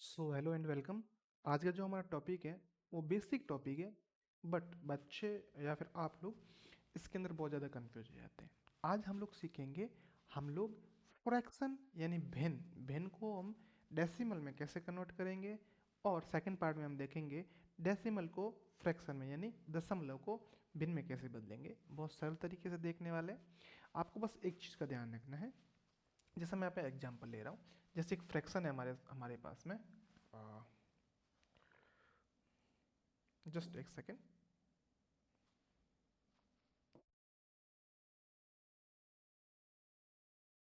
So hello and welcome. आज का जो हमारा टॉपिक है वो बेसिक टॉपिक है, बट बच्चे या फिर आप लोग इसके अंदर बहुत ज़्यादा कंफ्यूज हो जाते हैं। आज हम लोग सीखेंगे, हम लोग फ्रैक्शन यानी भिन्न भिन्न को हम डेसिमल में कैसे कन्वर्ट करेंगे, और सेकंड पार्ट में हम देखेंगे डेसिमल को फ्रैक्शन में यानी दशमलव को भिन्न में कैसे बदलेंगे। बहुत सरल तरीके से देखने वाले हैं। आपको बस एक चीज़ का ध्यान रखना है। जैसे मैं यहाँ पे एग्जांपल ले रहा हूँ, जैसे एक फ्रैक्शन है हमारे हमारे पास में। जस्ट एक सेकेंड।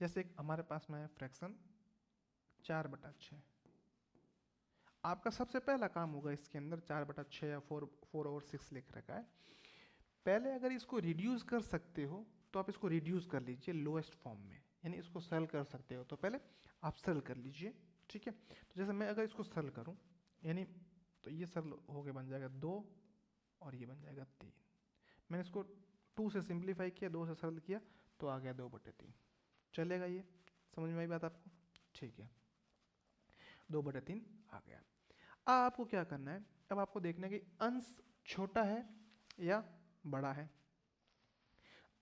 जैसे एक हमारे पास में है फ्रैक्शन 4/6। आपका सबसे पहला काम होगा इसके अंदर 4/6 या 4/6 लिख रखा है। पहले अगर इसको रिड्यूस कर सकते हो तो आप इसको रिड्यूस कर लीजिए लोएस्ट फॉर्म में, यानी इसको सरल कर सकते हो तो पहले आप सरल कर लीजिए। ठीक है, तो जैसे मैं अगर इसको सरल करूं, यानी तो ये सरल हो के बन जाएगा 2 और ये बन जाएगा 3। मैंने इसको 2 से सिंप्लीफाई किया, 2 से सरल किया तो आ गया 2/3। चलेगा? ये समझ में आई बात आपको? ठीक है, 2/3 आ गया। अब आपको क्या करना है, अब आपको देखना है कि अंश छोटा है या बड़ा है।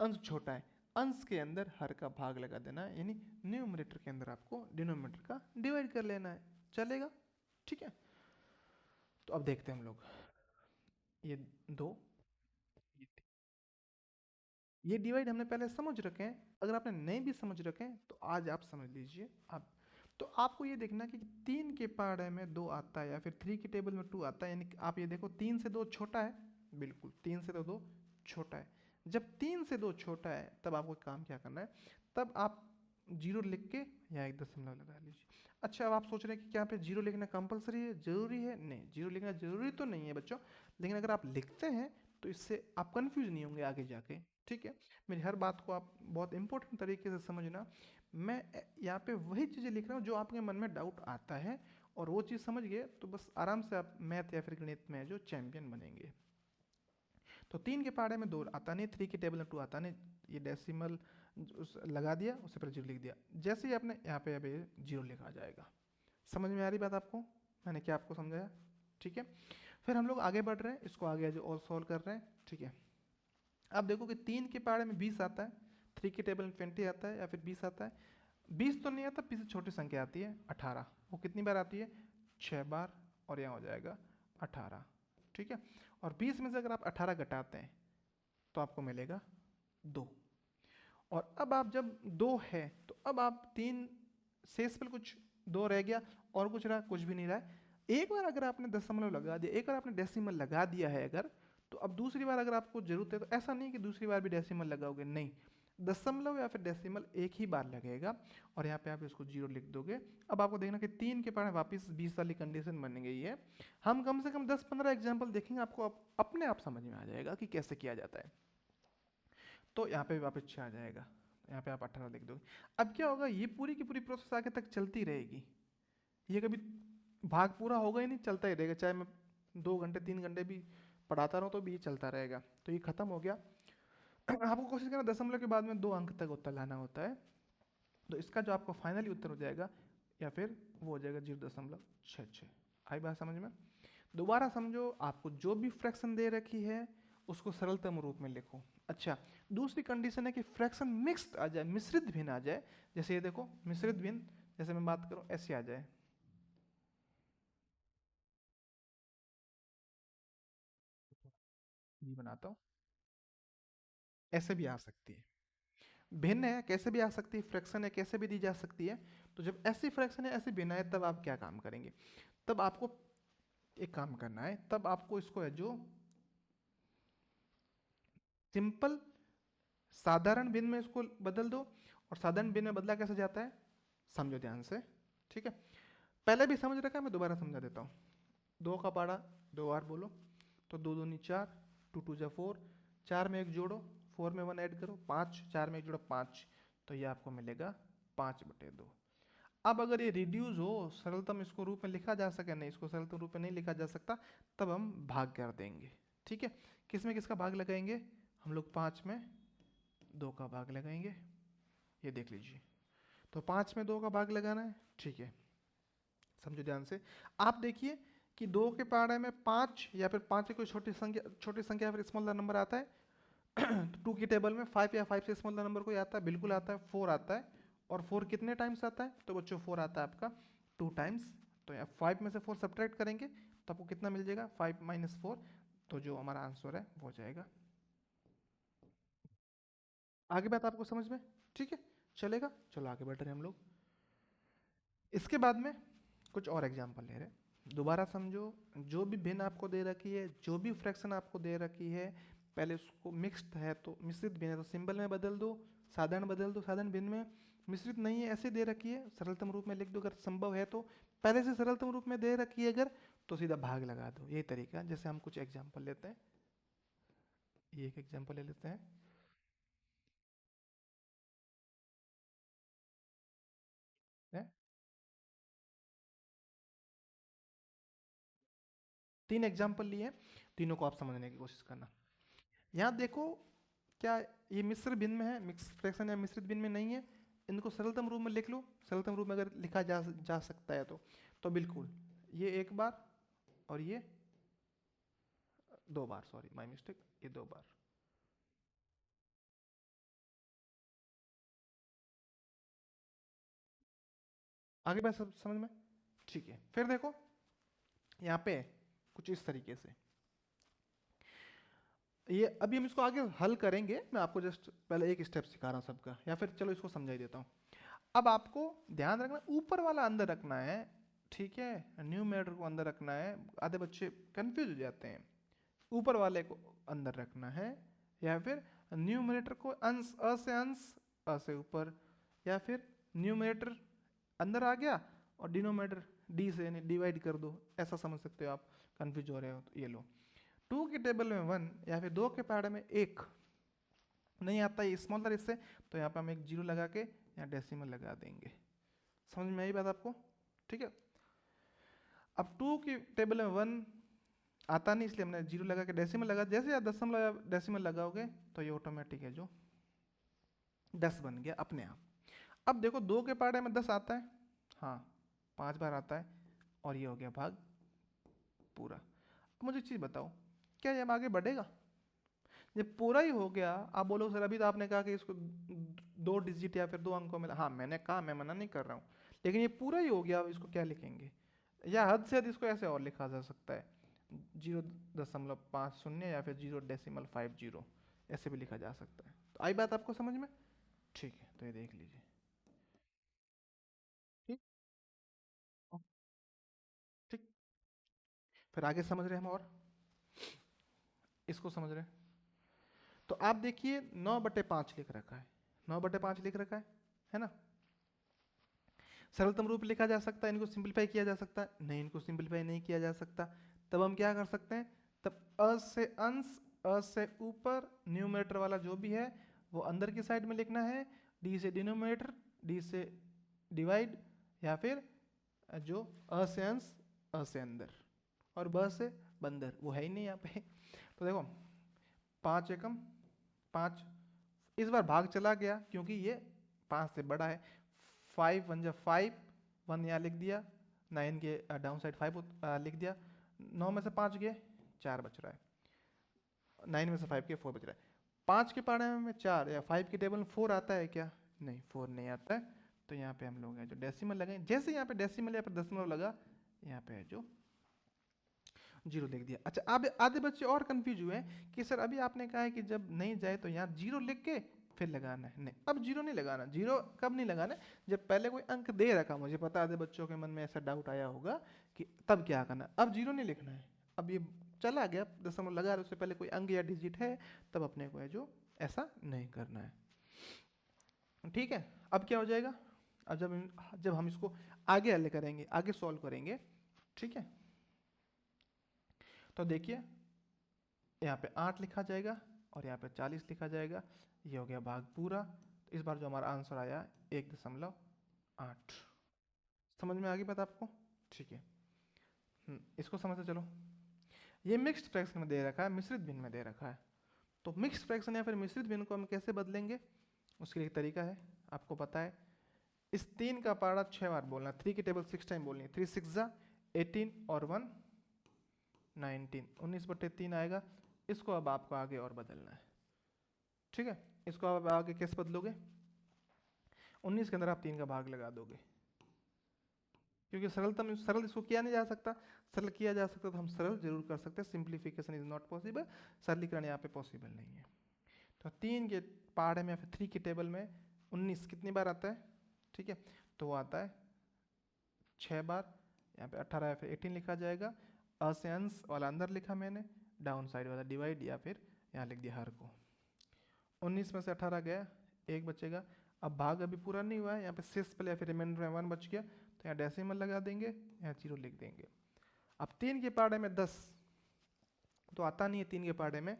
अंश छोटा है, अंश के अंदर हर का भाग लगा देना है, यानी न्यूमरेटर के अंदर आपको डिनोमिनेटर का डिवाइड कर लेना है। चलेगा? ठीक है, तो अब देखते हैं हम लोग। ये 2, ये डिवाइड हमने पहले समझ रखे हैं। अगर आपने नहीं भी समझ रखे हैं तो आज आप समझ लीजिए। आप तो आपको ये देखना कि 3 के पहाड़े में 2 आता है या फिर 3 की टेबल में 2 आता है, यानी कि आप ये देखो 3 से 2 छोटा है। बिल्कुल 3 से तो 2 छोटा है। जब 3 से 2 छोटा है तब आपको काम क्या करना है, तब आप जीरो लिख के या एक दशमलव लगा लीजिए। अच्छा, अब आप सोच रहे हैं कि क्या पे जीरो लिखना कंपलसरी है, जरूरी है? नहीं, जीरो लिखना जरूरी तो नहीं है बच्चों, लेकिन अगर आप लिखते हैं तो इससे आप कंफ्यूज नहीं होंगे आगे जाके। ठीक है, मेरी हर बात को आप बहुत इंपॉर्टेंट तरीके से समझना। मैं यहाँ पे वही चीज़ें लिख रहा हूँ जो आपके मन में डाउट आता है, और वो चीज़ समझ गए तो बस आराम से आप मैथ या फिर गणित में जो चैंपियन बनेंगे। तो 3 के पहाड़े में 2 आता नहीं, 3 की टेबल में 2 आता नहीं, ये डेसिमल उस लगा दिया, उससे पर जीरो लिख दिया। जैसे ही आपने यहाँ पे अभी जीरो लिखा जाएगा। समझ में आ रही बात आपको? मैंने क्या आपको समझाया? ठीक है, फिर हम लोग आगे बढ़ रहे हैं, इसको आगे जो और सॉल्व कर रहे हैं। ठीक है, अब देखो कि 3 के पहाड़े में 20 आता है, 3 की टेबल में 20 आता है या फिर 20 आता है। 20 तो नहीं आता, 20 से छोटी संख्या आती है 18। वो कितनी बार आती है? 6 बार, और यहाँ हो जाएगा 18। ठीक है, और 20 में से अगर आप 18 घटाते हैं तो आपको मिलेगा 2। और अब आप जब 2 है तो अब आप 3 शेष पर कुछ 2 रह गया, और कुछ रहा? कुछ भी नहीं रहा है। एक बार अगर आपने दशमलव लगा दिया, एक बार आपने डेसिमल लगा दिया है अगर, तो अब दूसरी बार अगर आपको जरूरत है तो ऐसा नहीं कि दूसरी बार भी डेसिमल लगाओगे, नहीं, दशमलव या फिर डेसिमल एक ही बार लगेगा, और यहाँ पे आप इसको जीरो लिख दोगे। अब आपको देखना कि 3 के पास वापस 20 वाली कंडीशन बन गई है। हम कम से कम 10-15 एग्जाम्पल देखेंगे, आपको अपने आप समझ में आ जाएगा कि कैसे किया जाता है। तो यहाँ पे वापस 6 आ जाएगा, यहाँ पे आप 18 लिख दोगे। अब क्या होगा, ये पूरी की पूरी प्रोसेस आगे तक चलती रहेगी, ये कभी भाग पूरा होगा ही नहीं, चलता ही रहेगा। चाहे मैं 2 घंटे 3 घंटे भी पढ़ाता रहूँ तो भी ये चलता रहेगा। तो ये खत्म हो गया। आपको कोशिश करना दशमलव के बाद में 2 अंक तक उत्तर लाना होता है। तो इसका जो आपको फाइनली उत्तर हो जाएगा या फिर वो हो जाएगा 0.66। आई बात समझ में? दोबारा समझो, आपको जो भी फ्रैक्शन दे रखी है उसको सरलतम रूप में लिखो। अच्छा, दूसरी कंडीशन है कि फ्रैक्शन मिक्स्ड आ जाए, मिश्रित भिन्न आ जाए। जैसे ये देखो मिश्रित भिन्न, जैसे मैं बात करूं ऐसे आ जाए, ये बनाता हूं, ऐसे भी आ सकती है। भिन्न है कैसे भी आ सकती है, फ्रैक्शन है कैसे भी दी जा सकती है। तो जब ऐसी फ्रैक्शन है ऐसी भिन्न है तब आप क्या काम करेंगे, तब आपको एक काम करना है, तब आपको इसको है जो सिंपल साधारण भिन्न में इसको बदल दो। और साधारण भिन्न में बदला कैसे जाता है, समझो ध्यान से। ठीक है, पहले भी समझ रखा है, मैं दोबारा समझा देता हूँ। 2 का पारा 2 बार बोलो, तो 2 दूनी 4, 2 2 जा 4, 4 में एक जोड़ो, 4 में 1 ऐड करो 5, 4 में एक जोड़ो 5, तो ये आपको मिलेगा 5/2। अब अगर ये रिड्यूस हो, सरलतम इसको रूप में लिखा जा सके, नहीं इसको सरलतम रूप में नहीं लिखा जा सकता, तब हम भाग कर देंगे। ठीक है, किस में किसका भाग लगाएंगे, हम लोग 5 में 2 का भाग लगाएंगे। ये देख लीजिए, तो 5 में 2 का भाग लगाना है। ठीक है, समझो ध्यान से। आप देखिए कि 2 के पहाड़े में 5 या फिर 5 की कोई छोटी संख्या या फिर स्मॉल नंबर आता है। तो 2 की टेबल में 5 या 5 से स्मॉल नंबर कोई आता है, बिल्कुल आता है, 4 आता है। और 4 कितने टाइम्स आता है? तो बच्चों 4 आता है आपका 2 टाइम्स। तो यहाँ 5 में से 4 सब्ट्रैक्ट करेंगे तो आपको कितना मिल जाएगा? 5 माइनस 4। तो जो हमारा आंसर है वो हो जाएगा। आगे बात आपको समझ में? ठीक है, चलेगा। चलो आगे बढ़ रहे हैं हम लोग। इसके बाद में कुछ और एग्जाम्पल ले रहे हैं। दोबारा समझो, जो भी भिन्न आपको दे रखी है, जो भी फ्रैक्शन आपको दे रखी है, पहले उसको मिक्स्ड है तो मिश्रित भिन्न है तो सिंबल में बदल दो, साधारण बदल दो साधारण भिन्न में। मिश्रित नहीं है ऐसे दे रखी है, सरलतम रूप में लिख दो अगर संभव है तो। पहले से सरलतम रूप में दे रखी है अगर, तो सीधा भाग लगा दो। यही तरीका। जैसे हम कुछ एग्जाम्पल लेते हैं, ये एक एग्जाम्पल ले लेते हैं। है? 3 एग्जाम्पल लिए, तीनों को आप समझने की कोशिश करना। यहाँ देखो, क्या ये मिश्र भिन्न में है? मिक्स फ्रैक्शन या मिश्रित भिन्न में नहीं है। इनको सरलतम रूप में लिख लो। सरलतम रूप में अगर लिखा जा सकता है तो बिल्कुल ये एक बार और ये 2 बार, सॉरी माय मिस्टेक, ये 2 बार। आगे बात सब समझ में? ठीक है, फिर देखो यहाँ पे कुछ इस तरीके से। ये अभी हम इसको आगे हल करेंगे, मैं आपको जस्ट पहले एक स्टेप सिखा रहा हूँ सबका, या फिर चलो इसको समझा ही देता हूँ। अब आपको ध्यान रखना, ऊपर वाला अंदर रखना है, ठीक है? न्यूमरेटर को अंदर रखना है। आधे बच्चे कंफ्यूज हो जाते हैं। ऊपर वाले को अंदर रखना है, या फिर न्यूमरेटर को अंश अ से ऊपर, या फिर न्यूमरेटर अंदर आ गया और डिनोमिनेटर डी से यानी डिवाइड कर दो, ऐसा समझ सकते हो आप। कंफ्यूज हो रहे हो तो ये लो। 2 की टेबल में 1 या फिर 2 के पहाड़े में 1 नहीं आता है स्मॉलर इससे, तो यहाँ पे हम एक जीरो लगा के यहाँ डेसिमल लगा देंगे। समझ में आई बात आपको? ठीक है। अब 2 की टेबल में 1 आता नहीं, इसलिए हमने जीरो लगा के डेसिमल लगा। जैसे आप दशमलव डेसिमल लगाओगे तो ये ऑटोमेटिक है जो 10 बन गया अपने आप। अब देखो 2 के पहाड़े में 10 आता है, हाँ 5 बार आता है, और ये हो गया भाग पूरा। अब मुझे एक चीज़ बताओ, क्या ये आगे बढ़ेगा? जब पूरा ही हो गया, आप बोलो सर अभी तो आपने कहा कि इसको 2 डिजिट या फिर 2 अंकों में, हाँ मैंने कहा, मैं मना नहीं कर रहा हूँ, लेकिन ये पूरा ही हो गया, अब इसको क्या लिखेंगे? या हद से हद इसको ऐसे और लिखा जा सकता है, 0.50 या फिर 0.50, ऐसे भी लिखा जा सकता है। तो आई बात आपको समझ में? ठीक है, तो ये देख लीजिए। ठीक। ठीक। फिर आगे समझ रहे हैं हम, और इसको समझ रहे हैं। तो आप देखिए 9/5 लिख रखा है, 9/5 लिख रखा है ना? सरलतम रूप लिखा जा सकता है, इनको सिंपलीफाई किया जा सकता है? नहीं, इनको सिंपलीफाई नहीं किया जा सकता। तब हम क्या कर सकते हैं? तब अ से अंश, अ से ऊपर, न्यूमरेटर वाला जो भी है वो अंदर की साइड में लिखना है, डी से डिनोमिनेटर, डी से डिवाइड, या फिर जो अ से अंश, अ से अंदर, और ब से बंदर, वो है ही नहीं यहाँ पे। तो देखो 5 एकम 5, इस बार भाग चला गया क्योंकि ये 5 से बड़ा है। 5 1 जा 5, 1 यहाँ लिख दिया, 9 के डाउन साइड 5 लिख दिया, 9 में से 5 गए, 4 बच रहा है। 9 में से 5 के 4 बच रहा है। 5 के पहाड़े में 4 या 5 की टेबल में 4 आता है क्या? नहीं, 4 नहीं आता है। तो यहाँ पे हम लोग हैं जो डेसिमल लगाए, जैसे यहाँ पे डेसिमल या फिर दशमलव लगा, यहाँ पे है जो जीरो लिख दिया। अच्छा, अब आधे बच्चे और कंफ्यूज हुए हैं कि सर अभी आपने कहा है कि जब नहीं जाए तो यहाँ जीरो लिख के फिर लगाना है। नहीं, अब जीरो नहीं लगाना। जीरो कब नहीं लगाना है? जब पहले कोई अंक दे रखा, मुझे पता है आधे बच्चों के मन में ऐसा डाउट आया होगा कि तब क्या करना। अब जीरो नहीं लिखना है। अब ये चला गया, दशमलव लगा रहे, उससे पहले कोई अंक या डिजिट है, तब अपने को है जो ऐसा नहीं करना है। ठीक है, अब क्या हो जाएगा? अब जब हम इसको आगे हल करेंगे, आगे सॉल्व करेंगे, ठीक है, तो देखिए यहाँ पे 8 लिखा जाएगा और यहाँ पे 40 लिखा जाएगा। ये हो गया भाग पूरा। तो इस बार जो हमारा आंसर आया 1.8। समझ में आ गई बात आपको? ठीक है। इसको समझते चलो। ये मिक्स्ड फ्रैक्शन में दे रखा है, मिश्रित भिन्न में दे रखा है। तो मिक्स्ड फ्रैक्शन या फिर मिश्रित भिन्न को हम कैसे बदलेंगे, उसके लिए एक तरीका है, आपको पता है। इस 3 का पारा 6 बार बोलना, 3 की टेबल 6 टाइम बोलनी है। 3 6 जा 18 और 1 19, 19/3 आएगा। इसको अब आपको आगे और बदलना है, ठीक है। इसको आप आगे कैसे बदलोगे, 19 के अंदर आप 3 का भाग लगा दोगे, क्योंकि सरलता में सरल इसको किया नहीं जा सकता। सरल किया जा सकता तो हम सरल जरूर कर सकते हैं, सिंप्लीफिकेशन इज नॉट पॉसिबल, सरलीकरण यहाँ पे पॉसिबल नहीं है। तो 3 के पार्ट में या फिर 3 की टेबल में 19 कितनी बार आता है, ठीक है, तो वो आता है 6 बार। यहाँ पे 18 या फिर 18 लिखा जाएगा, अ से अंश वाला अंदर लिखा मैंने, डाउन साइड वाला डिवाइड, या फिर यहाँ लिख दिया हर को। 19 में से 18 गया, 1 बचेगा। अब भाग अभी पूरा नहीं हुआ है, यहाँ पे शेष पहले या फिर रिमाइंडर में 1 बच गया, तो यहाँ डेसिमल लगा देंगे, यहाँ 0 लिख देंगे। अब 3 के पार्ट में 10 तो आता नहीं है, 3 के पार्ट में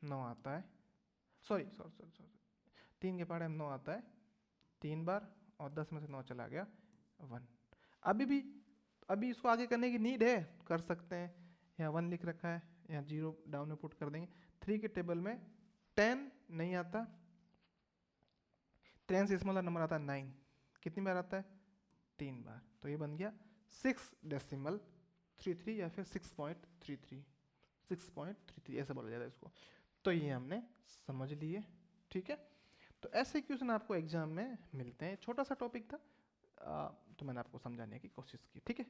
9 आता है, सॉरी 3 के पार्ट में 9 आता है 3 बार, और 10 में से 9 चला गया 1। अभी इसको आगे करने की नीड है, कर सकते हैं। यहाँ 1 लिख रखा है, यहाँ 0 डाउन में पुट कर देंगे। 3 के टेबल में 10 नहीं आता, 10 से स्मॉलर नंबर आता है 9, कितनी बार आता है, 3 बार। तो ये बन गया 6.33 या फिर 6.33 ऐसा बोला जाता है इसको। तो ये हमने समझ लिए, ठीक है। तो ऐसे क्वेश्चन आपको एग्जाम में मिलते हैं, छोटा सा टॉपिक था, तो मैंने आपको समझाने की कोशिश की, ठीक है।